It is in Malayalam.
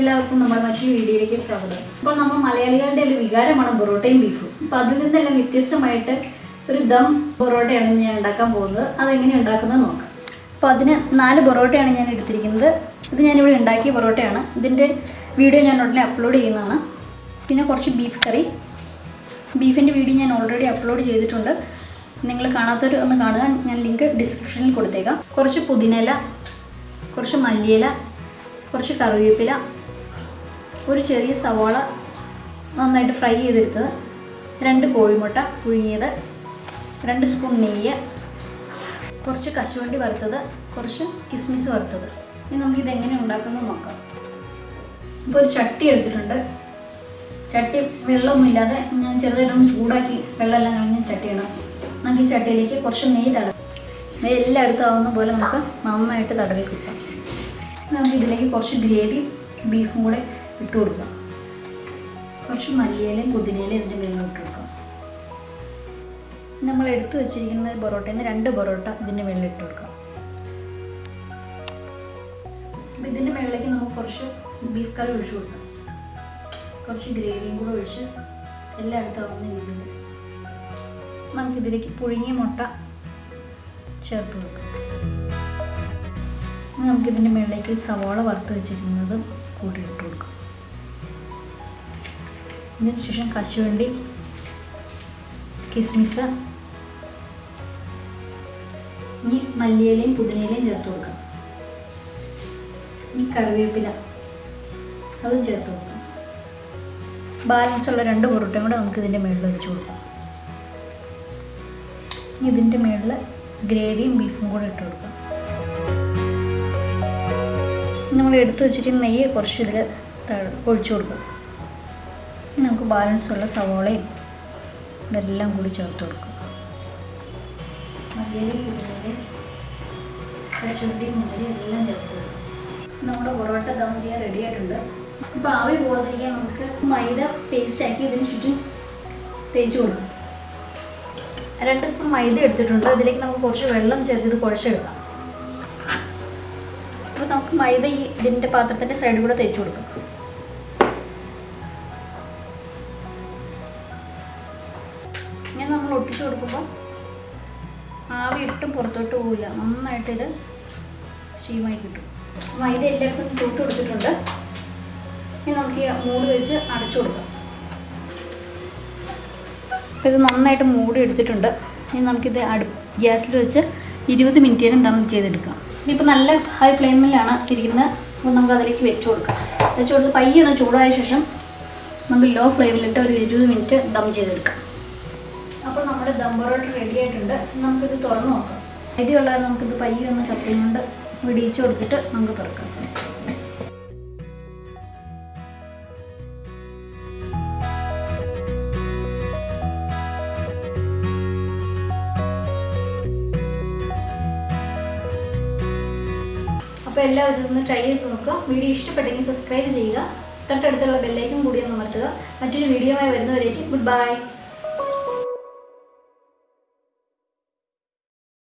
എല്ലാവർക്കും നമ്മുടെ മറ്റൊരു വീഡിയോയിലേക്ക് സ്വാഗതം. അപ്പോൾ നമ്മൾ മലയാളികളുടെ ഒരു വികാരമാണ് പൊറോട്ടയും ബീഫും. അപ്പോൾ അതിൽ നിന്നെല്ലാം വ്യത്യസ്തമായിട്ട് ഒരു ദം പൊറോട്ടയാണ് ഞാൻ ഉണ്ടാക്കാൻ പോകുന്നത്. അതെങ്ങനെയാണ് ഉണ്ടാക്കുന്നത് നോക്കാം. അപ്പോൾ അതിന് 4 പൊറോട്ടയാണ് ഞാൻ എടുത്തിരിക്കുന്നത്. ഇത് ഞാനിവിടെ ഉണ്ടാക്കിയ പൊറോട്ടയാണ്. ഇതിൻ്റെ വീഡിയോ ഞാൻ ഉടനെ അപ്ലോഡ് ചെയ്യുന്നതാണ്. പിന്നെ കുറച്ച് ബീഫ് കറി, ബീഫിൻ്റെ വീഡിയോ ഞാൻ ഓൾറെഡി അപ്ലോഡ് ചെയ്തിട്ടുണ്ട്. നിങ്ങൾ കാണാത്തവർ ഒന്ന് കാണുക, ഞാൻ ലിങ്ക് ഡിസ്ക്രിപ്ഷനിൽ കൊടുത്തേക്കാം. കുറച്ച് പുതിനയില, കുറച്ച് മല്ലിയില, കുറച്ച് കറിവേപ്പില, ഒരു ചെറിയ സവാള നന്നായിട്ട് ഫ്രൈ ചെയ്തെടുത്തത്, 2 കോഴിമുട്ട പുഴുങ്ങിയത്, 2 സ്പൂൺ നെയ്യ്, കുറച്ച് കശുവണ്ടി വറുത്തത്, കുറച്ച് കിസ്മിസ് വറുത്തത്. ഇനി നമുക്കിത് എങ്ങനെ ഉണ്ടാക്കുന്നത് നോക്കാം. ഇപ്പോൾ ഒരു ചട്ടി എടുത്തിട്ടുണ്ട്. ചട്ടി വെള്ളമൊന്നുമില്ലാതെ ഞാൻ ചെറുതായിട്ടൊന്ന് ചൂടാക്കി വെള്ളമെല്ലാം കളഞ്ഞ് ചട്ടിയാണ്. നമുക്ക് ഈ ചട്ടിയിലേക്ക് കുറച്ച് നെയ്യ് നെയ്യ് എല്ലായിടത്തും ആവുന്ന പോലെ നമുക്ക് നന്നായിട്ട് തടവി കൊടുക്കാം. നമുക്ക് ഇതിലേക്ക് കുറച്ച് ഗ്രേവി ബീഫും കൂടെ ഇട്ട് കൊടുക്കാം. കുറച്ച് മല്ലിയിലയും പുതിനയിലയും ഇതിൻ്റെ മേളിൽ ഇട്ട് കൊടുക്കാം. നമ്മൾ എടുത്തു വെച്ചിരിക്കുന്ന പൊറോട്ടയിൽ നിന്ന് 2 പൊറോട്ട ഇതിൻ്റെ മേളിൽ ഇട്ട് കൊടുക്കാം. അപ്പോൾ ഇതിൻ്റെ മേളിലേക്ക് നമുക്ക് കുറച്ച് ബീഫ് കറി ഒഴിച്ചു കൊടുക്കാം. കുറച്ച് ഗ്രേവിയും കൂടെ ഒഴിച്ച് എല്ലായിടത്തും ആവുന്ന രീതിയിൽ നമുക്കിതിലേക്ക് പുഴുങ്ങിയ മുട്ട ചേർത്ത് കൊടുക്കാം. നമുക്കിതിൻ്റെ മുകളിലേക്ക് സവാള വറുത്ത് വെച്ചിരിക്കുന്നത് കൂട്ടി ഇട്ട് കൊടുക്കാം. ഇതിന് ശേഷം കശുവണ്ടി, കിസ്മിസ്, ഇനി മല്ലിയിലയും പുതിനയിലയും ചേർത്ത് കൊടുക്കാം. ഇനി കറിവേപ്പില അതും ചേർത്ത് കൊടുക്കാം. ബാലൻസ് ഉള്ള 2 പൊറോട്ടയും കൂടെ നമുക്കിതിൻ്റെ മുകളിൽ വെച്ച് കൊടുക്കാം. ഇതിൻ്റെ മുകളിൽ ഗ്രേവിയും ബീഫും കൂടെ ഇട്ട് കൊടുക്കാം. നമ്മൾ എടുത്തു വെച്ചിട്ട് നെയ്യ് കുറച്ച് ഇതിൽ ഒഴിച്ചു കൊടുക്കും. നമുക്ക് ബാലൻസ് ഉള്ള സവോളയും ഇതെല്ലാം കൂടി ചേർത്ത് കൊടുക്കും. മല്ലിയിലയും പുതിനയിലയും കശുവണ്ടിയും മുന്തിരി എല്ലാം ചേർത്ത് കൊടുക്കും. നമ്മുടെ പൊറോട്ട ദം ചെയ്യാൻ റെഡി ആയിട്ടുണ്ട്. ഇപ്പോൾ ആവി പോകാതിരിക്കാൻ നമുക്ക് മൈദ പേസ്റ്റാക്കി ഇതിന് ചുറ്റും തേച്ച് കൊടുക്കും. 2 സ്പൂൺ മൈദ എടുത്തിട്ടുണ്ട്. അതിലേക്ക് നമുക്ക് കുറച്ച് വെള്ളം ചേർത്ത് ഇത് കുഴച്ചെടുക്കാം. അപ്പോൾ നമുക്ക് മൈദ ഇതിൻ്റെ പാത്രത്തിൻ്റെ സൈഡിൽ കൂടെ തേച്ച് കൊടുക്കാം. ഇങ്ങനെ നമ്മൾ ഒട്ടിച്ചു കൊടുക്കുമ്പോൾ ആവി ഇട്ടും പുറത്തോട്ട് പോവില്ല. നന്നായിട്ട് ഇത് സ്റ്റീമായി കിട്ടും. മൈദ എല്ലായിടത്തും തൂത്ത് കൊടുത്തിട്ടുണ്ട്. ഇനി നമുക്ക് ഈ മൂടി വെച്ച് അടച്ചു കൊടുക്കാം. അപ്പോൾ ഇത് നന്നായിട്ട് മൂടി എടുത്തിട്ടുണ്ട്. ഇനി നമുക്കിത് ഗ്യാസിൽ വെച്ച് 20 മിനിറ്റ് ദം ചെയ്തെടുക്കാം. ഇപ്പോൾ നല്ല ഹൈ ഫ്ലെയിമിലാണ് ഇരിക്കുന്നത്. അപ്പോൾ നമുക്ക് അതിലേക്ക് വെച്ച് കൊടുക്കാം. വെച്ച് കൊടുത്ത് പയ്യെ ഒന്ന് ചൂടായ ശേഷം നമുക്ക് ലോ ഫ്ലെയിമിലിട്ട് ഒരു 20 മിനിറ്റ് ദം ചെയ്തെടുക്കാം. അപ്പോൾ നമ്മുടെ ദം പൊറോട്ട റെഡി ആയിട്ടുണ്ട്. നമുക്കിത് തുറന്ന് നോക്കാം. ഇതുള്ളത് നമുക്കിത് പയ്യെ ഒന്ന് കപ്പയും കൊണ്ട് വിടിയിച്ച് കൊടുത്തിട്ട് നമുക്ക് തുറക്കാം. അപ്പോൾ എല്ലാവരും ഇതൊന്ന് ട്രൈ ചെയ്ത് നോക്കുക. വീഡിയോ ഇഷ്ടപ്പെട്ടെങ്കിൽ സബ്സ്ക്രൈബ് ചെയ്യുക. തൊട്ടടുത്തുള്ള ബെല്ലൈക്കൺ കൂടി ഒന്ന് അമർത്തുക. മറ്റൊരു വീഡിയോയുമായി വരുന്നവരേക്കും ഗുഡ് ബൈ.